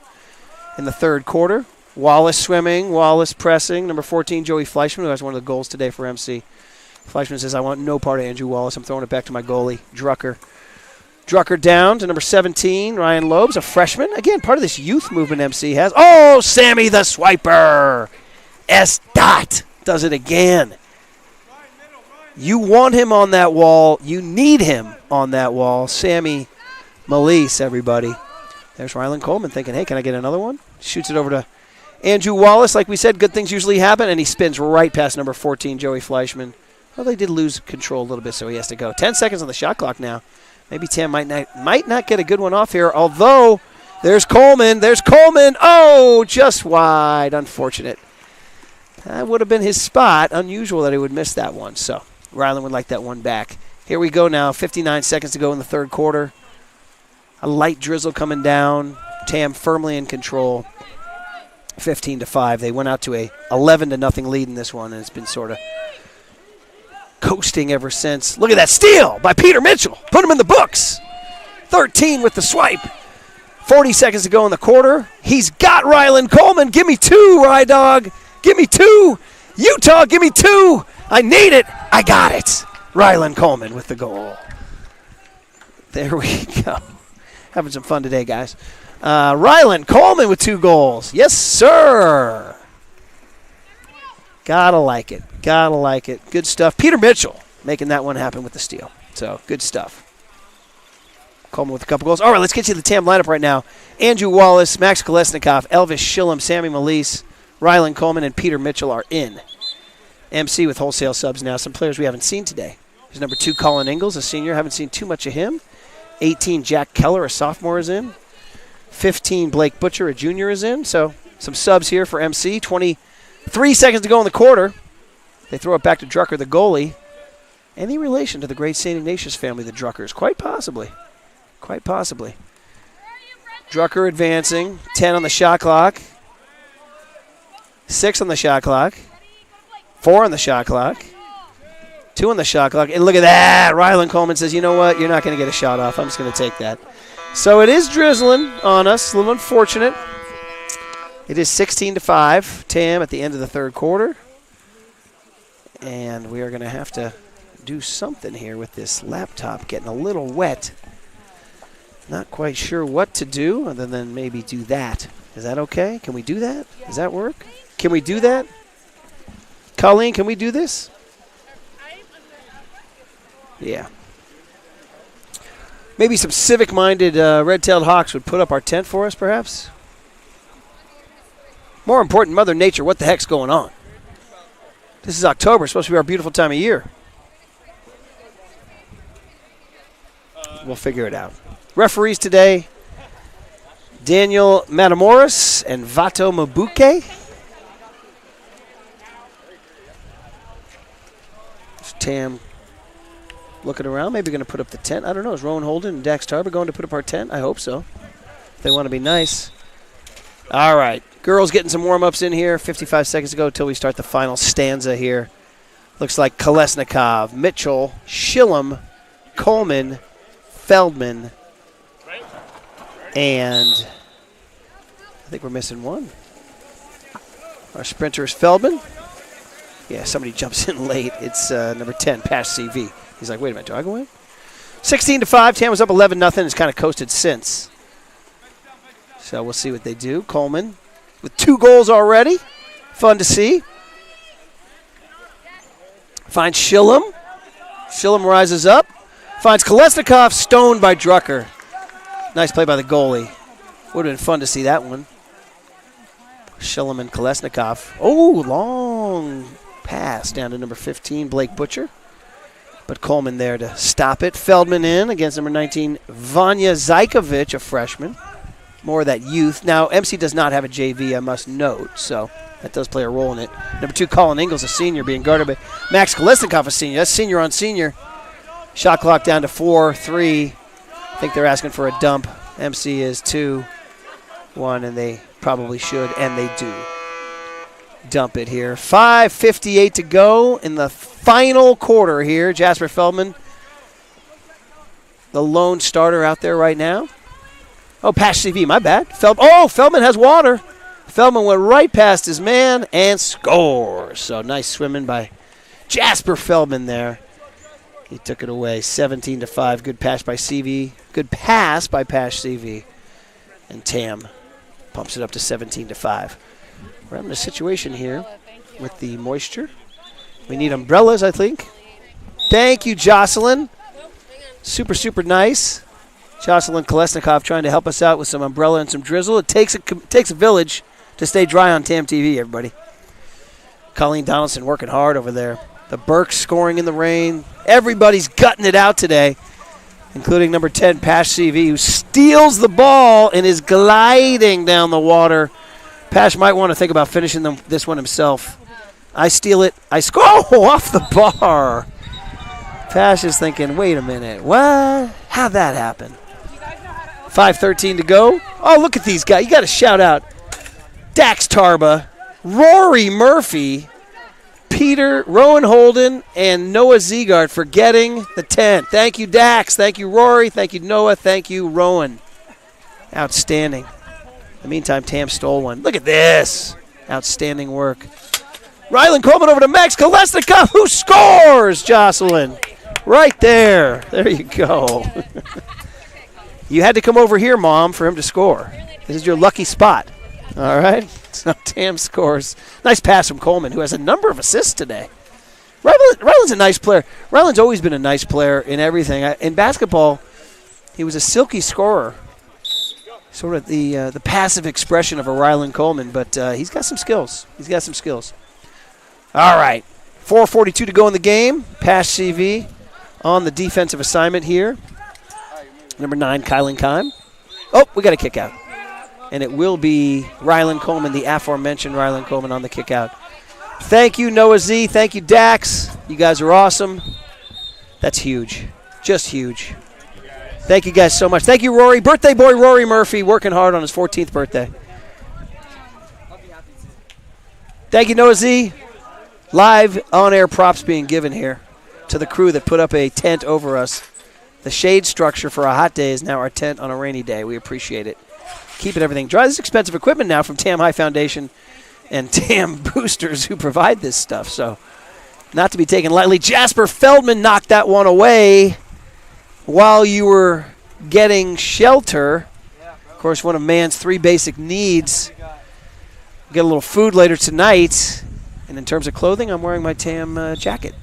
in the third quarter. Wallace swimming, Wallace pressing. Number 14, Joey Fleischman, who has one of the goals today for MC. Fleischman says, I want no part of Andrew Wallace. I'm throwing it back to my goalie, Drucker. Drucker down to number 17, Ryan Lobes, a freshman. Again, part of this youth movement MC has. Oh, Sammy the swiper. S. Dot does it again. You want him on that wall. You need him on that wall. Sammy Malise, everybody. There's Rylan Coleman thinking, hey, can I get another one? Shoots it over to Andrew Wallace. Like we said, good things usually happen, and he spins right past number 14, Joey Fleischman. Well, they did lose control a little bit, so he has to go. 10 seconds on the shot clock now. Maybe Tam might not get a good one off here, although there's Coleman. There's Coleman. Oh, just wide. Unfortunate. That would have been his spot. Unusual that he would miss that one, so Rylan would like that one back. Here we go now. 59 seconds to go in the third quarter. A light drizzle coming down. Tam firmly in control. 15-5. They went out to a 11-0 lead in this one, and it's been sort of coasting ever since. Look at that steal by Peter Mitchell. Put him in the books. 13 with the swipe. 40 seconds to go in the quarter. He's got Rylan Coleman. Give me 2, Rye Dog. Give me 2. Utah, give me 2. I need it. I got it. Rylan Coleman with the goal. There we go. Having some fun today, guys. Rylan Coleman with 2 goals. Yes, sir. Gotta like it. Gotta like it. Good stuff. Peter Mitchell making that one happen with the steal. So, good stuff. Coleman with a couple goals. All right, let's get you the TAM lineup right now. Andrew Wallace, Max Kolesnikov, Elvis Schillem, Sammy Malise, Rylan Coleman, and Peter Mitchell are in. MC with wholesale subs now. Some players we haven't seen today. There's number 2, Colin Ingalls, a senior. Haven't seen too much of him. 18, Jack Keller, a sophomore, is in. 15, Blake Butcher, a junior, is in. So some subs here for MC. 23 seconds to go in the quarter. They throw it back to Drucker, the goalie. Any relation to the great St. Ignatius family, the Druckers? Quite possibly. Quite possibly. Drucker advancing. 10 on the shot clock. 6 on the shot clock. 4 on the shot clock. 2 on the shot clock. And look at that. Rylan Coleman says, you know what? You're not going to get a shot off. I'm just going to take that. So it is drizzling on us. A little unfortunate. It is 16-5. Tam at the end of the third quarter. And we are going to have to do something here with this laptop getting a little wet. Not quite sure what to do other than maybe do that. Is that okay? Can we do that? Does that work? Can we do that? Colleen, can we do this? Yeah. Maybe some civic-minded red-tailed hawks would put up our tent for us, perhaps? More important, Mother Nature, what the heck's going on? This is October. It's supposed to be our beautiful time of year. We'll figure it out. Referees today, Daniel Matamoros and Vato Mabuke. Tam looking around, maybe going to put up the tent. I don't know. Is Rowan Holden and Dax Tarver going to put up our tent? I hope so. If they want to be nice. All right. Girls getting some warm-ups in here. 55 seconds to go until we start the final stanza here. Looks like Kolesnikov, Mitchell, Shillem, Coleman, Feldman, and I think we're missing one. Our sprinter is Feldman. Yeah, somebody jumps in late. It's number 10, Pash CV. He's like, wait a minute, do I go in? 16-5. Tam was up 11-0. It's kind of coasted since. So we'll see what they do. Coleman with 2 goals already. Fun to see. Finds Shillem. Shillem rises up. Finds Kolesnikov, stoned by Drucker. Nice play by the goalie. Would have been fun to see that one. Shillem and Kolesnikov. Oh, long pass down to number 15, Blake Butcher. But Coleman there to stop it. Feldman in against number 19, Vanya Zajkovic, a freshman. More of that youth. Now, MC does not have a JV, I must note, so that does play a role in it. Number 2, Colin Ingalls, a senior, being guarded by Max Kolesnikov, a senior. That's senior on senior. Shot clock down to 4-3. I think they're asking for a dump. MC is 2-1, and they probably should, and they do. Dump it here. 5:58 to go in the final quarter here. Jasper Feldman, the lone starter out there right now. Oh, Pash CV, my bad. Feldman has water. Feldman went right past his man and scores. So nice swimming by Jasper Feldman there. He took it away. 17-5. Good pass by CV. Good pass by Pash CV. And Tam pumps it up to 17-5. We're having a situation here with the moisture. We need umbrellas, I think. Thank you, Jocelyn. Super, super nice. Jocelyn Kolesnikov trying to help us out with some umbrella and some drizzle. It takes a village to stay dry on TamTV, everybody. Colleen Donaldson working hard over there. The Burks scoring in the rain. Everybody's gutting it out today, including number 10, Pash CV, who steals the ball and is gliding down the water. Pash might want to think about finishing this one himself. I steal it. I score. Oh, off the bar. Pash is thinking, wait a minute. What? How'd that happen? 5:13 to go. Oh, look at these guys. You got to shout out Dax Tarba, Rory Murphy, Peter, Rowan Holden, and Noah Ziegard for getting the tent. Thank you, Dax. Thank you, Rory. Thank you, Noah. Thank you, Rowan. Outstanding. In the meantime, Tam stole one. Look at this. Outstanding work. Rylan Coleman over to Max Kolesnikov, who scores, Jocelyn. Right there. There you go. You had to come over here, Mom, for him to score. This is your lucky spot. All right? So Tam scores. Nice pass from Coleman, who has a number of assists today. Rylan's a nice player. Rylan's always been a nice player in everything. In basketball, he was a silky scorer. Sort of the passive expression of a Rylan Coleman, but he's got some skills. He's got some skills. All right. 4:42 to go in the game. Pash CV on the defensive assignment here. Number 9, Kylan Kime. Oh, we got a kick out. And it will be Rylan Coleman, the aforementioned Rylan Coleman on the kick out. Thank you, Noah Z. Thank you, Dax. You guys are awesome. That's huge. Just huge. Thank you guys so much. Thank you, Rory. Birthday boy Rory Murphy, working hard on his 14th birthday. Thank you, Noah Z. Live on-air props being given here to the crew that put up a tent over us. The shade structure for a hot day is now our tent on a rainy day. We appreciate it. Keeping everything dry. This is expensive equipment now from Tam High Foundation and Tam Boosters who provide this stuff. So not to be taken lightly. Jasper Feldman knocked that one away while you were getting shelter. Of course, one of man's 3 basic needs. Get a little food later tonight. And in terms of clothing, I'm wearing my Tam jacket.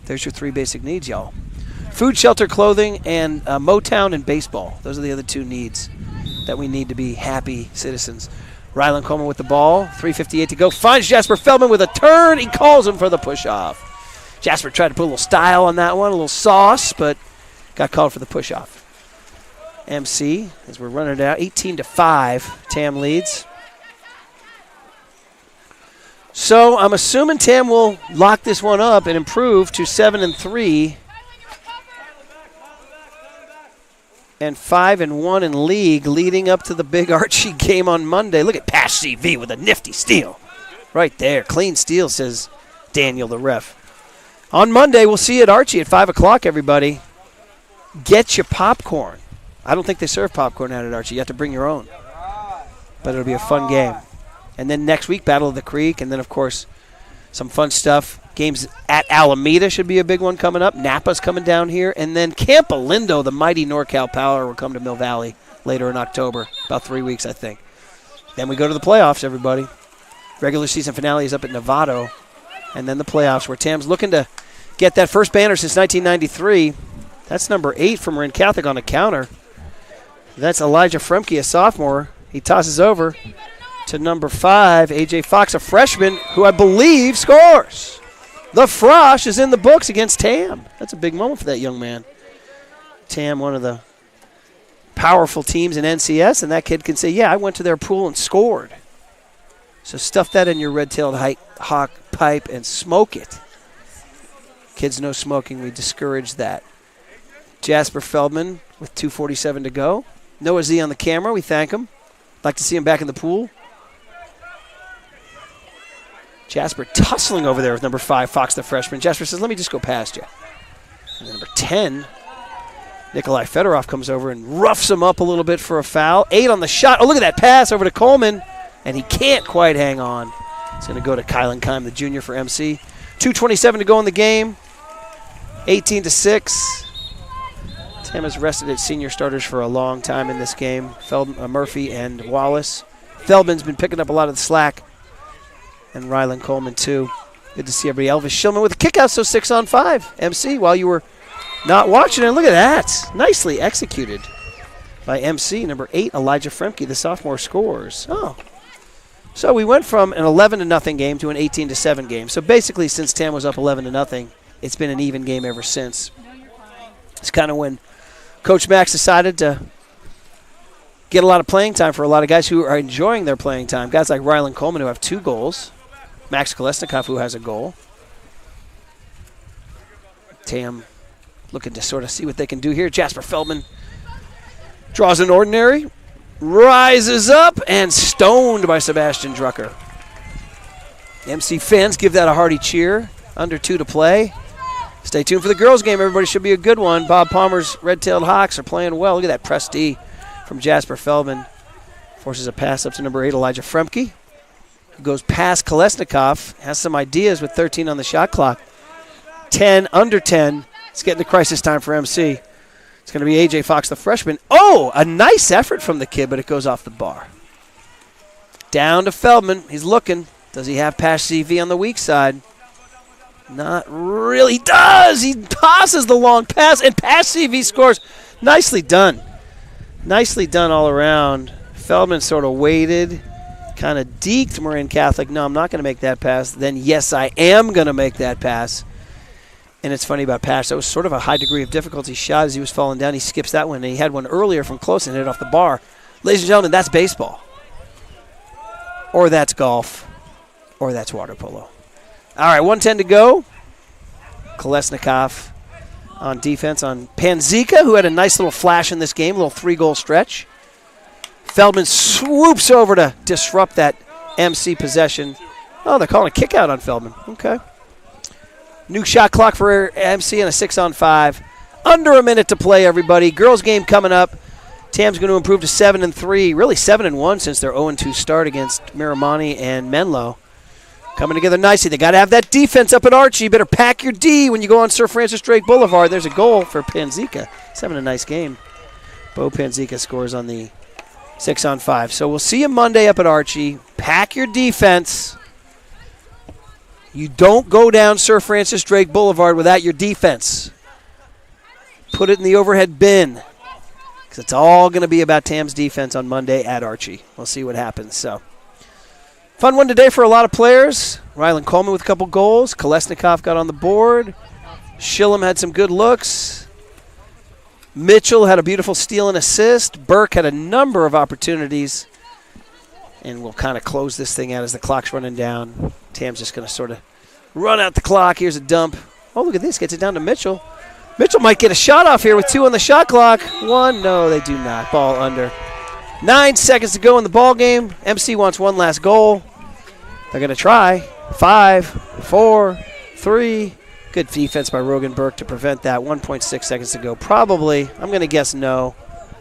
There's your 3 basic needs, y'all. Food, shelter, clothing, and Motown and baseball. Those are the other 2 needs that we need to be happy citizens. Rylan Coleman with the ball. 3:58 to go. Finds Jasper Feldman with a turn. He calls him for the push-off. Jasper tried to put a little style on that one, a little sauce, but got called for the push-off. MC, as we're running it out, 18-5. Tam leads. So I'm assuming Tam will lock this one up and improve to 7-3 and 5-1 in league, leading up to the big Archie game on Monday. Look at Pass CV with a nifty steal, right there. Clean steal, says Daniel, the ref. On Monday, we'll see you at Archie at 5:00. Everybody, get your popcorn. I don't think they serve popcorn out at Archie. You have to bring your own, but it'll be a fun game. And then next week, Battle of the Creek, and then, of course, some fun stuff. Games at Alameda should be a big one coming up. Napa's coming down here. And then Camp Alindo, the mighty NorCal Power, will come to Mill Valley later in October, about 3 weeks, I think. Then we go to the playoffs, everybody. Regular season finale is up at Novato. And then the playoffs, where Tam's looking to get that first banner since 1993. That's number 8 from Marin Catholic on the counter. That's Elijah Fremke, a sophomore. He tosses over to number 5, A.J. Fox, a freshman, who I believe scores. The Frosh is in the books against Tam. That's a big moment for that young man. Tam, one of the powerful teams in NCS, and that kid can say, yeah, I went to their pool and scored. So stuff that in your red-tailed hawk pipe and smoke it. Kids, no smoking. We discourage that. Jasper Feldman with 2:47 to go. Noah Z on the camera. We thank him. Like to see him back in the pool. Jasper tussling over there with number 5, Fox, the freshman. Jasper says, let me just go past you. And then number 10, Nikolai Fedorov, comes over and roughs him up a little bit for a foul. 8 on the shot. Oh, look at that pass over to Coleman. And he can't quite hang on. It's going to go to Kylan Kime, the junior, for MC. 2:27 to go in the game. 18-6. Tam has rested its senior starters for a long time in this game. Murphy and Wallace. Feldman's been picking up a lot of the slack. And Rylan Coleman, too. Good to see everybody. Elvis Shillman with a kick out, so 6-on-5. MC, while you were not watching it, look at that. Nicely executed by MC. Number 8, Elijah Fremke, the sophomore, scores. Oh. So we went from an 11-0 game to an 18-7 game. So basically, since Tam was up 11-0, it's been an even game ever since. It's kind of when Coach Max decided to get a lot of playing time for a lot of guys who are enjoying their playing time. Guys like Rylan Coleman, who have 2 goals. Max Kolesnikov, who has a goal. Tam looking to sort of see what they can do here. Jasper Feldman draws an ordinary, rises up, and stoned by Sebastian Drucker. MC fans give that a hearty cheer. Under 2 to play. Stay tuned for the girls' game, everybody. Should be a good one. Bob Palmer's Red-Tailed Hawks are playing well. Look at that press D from Jasper Feldman. Forces a pass up to number 8, Elijah Fremke, who goes past Kolesnikov. Has some ideas with 13 on the shot clock. 10, under 10. It's getting to crisis time for MC. It's going to be A.J. Fox, the freshman. Oh, a nice effort from the kid, but it goes off the bar. Down to Feldman. He's looking. Does he have Pass CV on the weak side? Not really. He does. He passes the long pass, and Pass CV scores. Nicely done. Nicely done all around. Feldman sort of waited, kind of deked Marin Catholic. No, I'm not going to make that pass. Then, yes, I am going to make that pass. And it's funny about Pass. That was sort of a high degree of difficulty shot as he was falling down. He skips that one, and he had one earlier from close and hit it off the bar. Ladies and gentlemen, that's baseball. Or that's golf. Or that's water polo. All right, 1:10 to go. Kolesnikov on defense on Panzika, who had a nice little flash in this game, a little 3-goal stretch. Feldman swoops over to disrupt that MC possession. Oh, they're calling a kick out on Feldman. Okay. New shot clock for MC and a 6-on-5. Under a minute to play, everybody. Girls game coming up. Tam's going to improve to 7-3, really 7-1 since their 0-2 start against Miramani and Menlo. Coming together nicely. They got to have that defense up at Archie. You better pack your D when you go on Sir Francis Drake Boulevard. There's a goal for Panzika. He's having a nice game. Bo Panzika scores on the 6-on-5. So we'll see you Monday up at Archie. Pack your defense. You don't go down Sir Francis Drake Boulevard without your defense. Put it in the overhead bin. Because it's all going to be about Tam's defense on Monday at Archie. We'll see what happens. So, fun one today for a lot of players. Rylan Coleman with a couple goals. Kolesnikov got on the board. Shillem had some good looks. Mitchell had a beautiful steal and assist. Burke had a number of opportunities. And we'll kind of close this thing out as the clock's running down. Tam's just going to sort of run out the clock. Here's a dump. Oh, look at this. Gets it down to Mitchell. Mitchell might get a shot off here with 2 on the shot clock. 1, no, they do not. Ball under. 9 seconds to go in the ball game. MC wants one last goal. They're going to try. 5, 4, 3. Good defense by Rogan Burke to prevent that. 1.6 seconds to go. Probably, I'm going to guess no,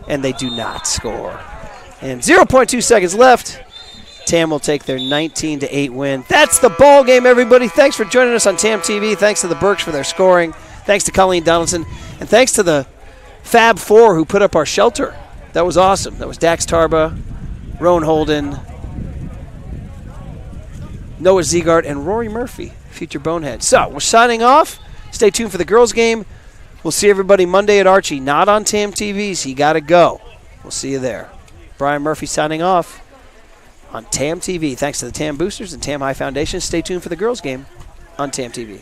and they do not score. And 0.2 seconds left. Tam will take their 19-8 win. That's the ball game, everybody. Thanks for joining us on TamTV. Thanks to the Burks for their scoring. Thanks to Colleen Donaldson. And thanks to the Fab Four who put up our shelter. That was awesome. That was Dax Tarba, Roan Holden, Noah Ziegart, and Rory Murphy, future Bonehead. So we're signing off. Stay tuned for the girls' game. We'll see everybody Monday at Archie. Not on TamTV, so you got to go. We'll see you there. Brian Murphy signing off on TamTV. Thanks to the Tam Boosters and Tam High Foundation. Stay tuned for the girls' game on TamTV.